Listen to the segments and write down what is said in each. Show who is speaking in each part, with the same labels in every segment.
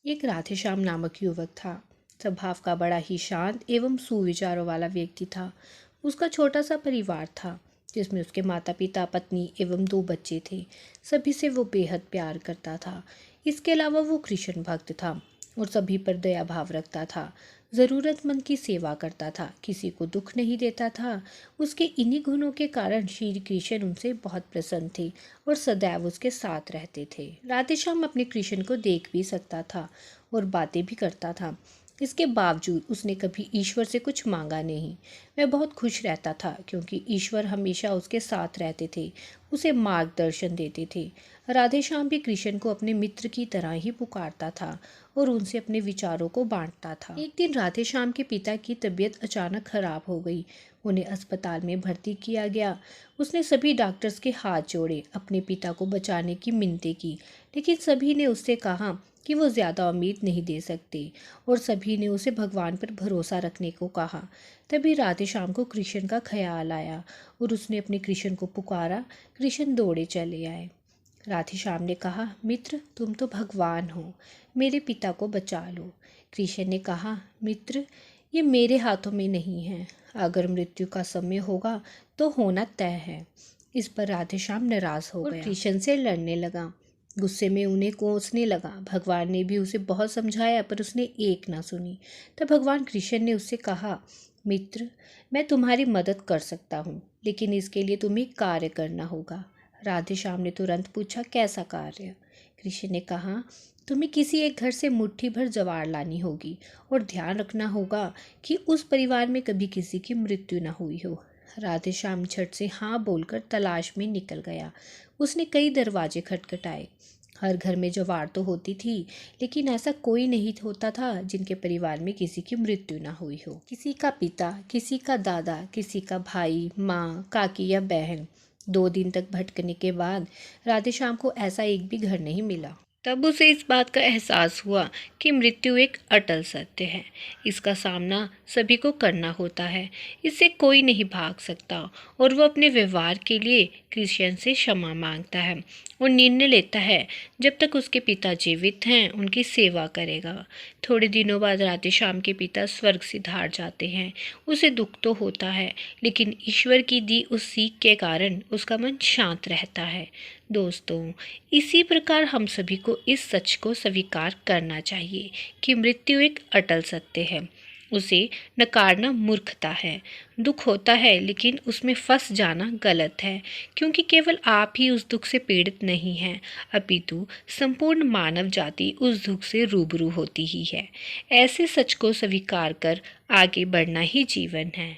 Speaker 1: एक राधेश्याम नामक युवक था। स्वभाव का बड़ा ही शांत एवं सुविचारों वाला व्यक्ति था। उसका छोटा सा परिवार था जिसमें उसके माता पिता, पत्नी एवं 2 बच्चे थे। सभी से वो बेहद प्यार करता था। इसके अलावा वो कृष्ण भक्त था और सभी पर दया भाव रखता था। ज़रूरतमंद की सेवा करता था, किसी को दुख नहीं देता था। उसके इन्हीं गुणों के कारण श्री कृष्ण उनसे बहुत प्रसन्न थे और सदैव उसके साथ रहते थे। राधेश्याम अपने कृष्ण को देख भी सकता था और बातें भी करता था। इसके बावजूद उसने कभी ईश्वर से कुछ मांगा नहीं। वह बहुत खुश रहता था क्योंकि ईश्वर हमेशा उसके साथ रहते थे, उसे मार्गदर्शन देते थे। राधेश्याम भी कृष्ण को अपने मित्र की तरह ही पुकारता था और उनसे अपने विचारों को बांटता था। एक दिन राधेश्याम के पिता की तबीयत अचानक खराब हो गई। उन्हें अस्पताल में भर्ती किया गया। उसने सभी डॉक्टर्स के हाथ जोड़े, अपने पिता को बचाने की मिन्नतें की, लेकिन सभी ने उससे कहा कि वो ज़्यादा उम्मीद नहीं दे सकते और सभी ने उसे भगवान पर भरोसा रखने को कहा। तभी राधेश्याम को कृष्ण का ख्याल आया और उसने अपने कृष्ण को पुकारा। कृष्ण दौड़े चले आए। राधेश्याम ने कहा, मित्र तुम तो भगवान हो, मेरे पिता को बचा लो। कृष्ण ने कहा, मित्र ये मेरे हाथों में नहीं है, अगर मृत्यु का समय होगा तो होना तय है। इस पर राधेश्याम नाराज हो गया और कृष्ण से लड़ने लगा। गुस्से में उन्हें कोसने लगा। भगवान ने भी उसे बहुत समझाया पर उसने एक ना सुनी। तब भगवान कृष्ण ने उससे कहा, मित्र मैं तुम्हारी मदद कर सकता हूँ, लेकिन इसके लिए तुम्हें कार्य करना होगा। राधेश्याम ने तुरंत पूछा, कैसा कार्य? कृष्ण ने कहा, तुम्हें किसी एक घर से मुट्ठी भर ज्वार लानी होगी और ध्यान रखना होगा कि उस परिवार में कभी किसी की मृत्यु न हुई हो। राधेश्याम झट से हाँ बोलकर तलाश में निकल गया। उसने कई दरवाजे खटखटाए। हर घर में ज्वार तो होती थी, लेकिन ऐसा कोई नहीं होता था जिनके परिवार में किसी की मृत्यु ना हुई हो। किसी का पिता, किसी का दादा, किसी का भाई, माँ, काकी या बहन। 2 दिन तक भटकने के बाद राधेश्याम को ऐसा एक भी घर नहीं मिला। तब उसे इस बात का एहसास हुआ कि मृत्यु एक अटल सत्य है। इसका सामना सभी को करना होता है, इससे कोई नहीं भाग सकता और वो अपने व्यवहार के लिए कृष्ण से क्षमा मांगता है और निर्णय लेता है जब तक उसके पिता जीवित हैं उनकी सेवा करेगा। थोड़े दिनों बाद राधेश्याम के पिता स्वर्ग सिधार जाते हैं। उसे दुख तो होता है, लेकिन ईश्वर की दी उस सीख के कारण उसका मन शांत रहता है। दोस्तों, इसी प्रकार हम सभी को इस सच को स्वीकार करना चाहिए कि मृत्यु एक अटल सत्य है। उसे नकारना मूर्खता है। दुख होता है, लेकिन उसमें फंस जाना गलत है, क्योंकि केवल आप ही उस दुख से पीड़ित नहीं हैं, अपितु संपूर्ण मानव जाति उस दुख से रूबरू होती ही है। ऐसे सच को स्वीकार कर आगे बढ़ना ही जीवन है।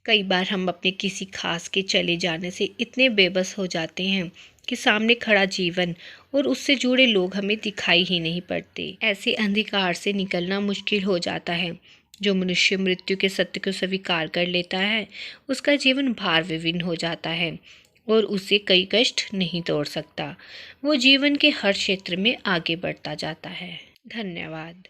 Speaker 1: कई बार हम अपने किसी खास के चले जाने से इतने बेबस हो जाते हैं कि सामने खड़ा जीवन और उससे जुड़े लोग हमें दिखाई ही नहीं पड़ते। ऐसे अंधकार से निकलना मुश्किल हो जाता है। जो मनुष्य मृत्यु के सत्य को स्वीकार कर लेता है, उसका जीवन भार विहीन हो जाता है और उसे कई कष्ट नहीं तोड़ सकता। वो जीवन के हर क्षेत्र में आगे बढ़ता जाता है। धन्यवाद।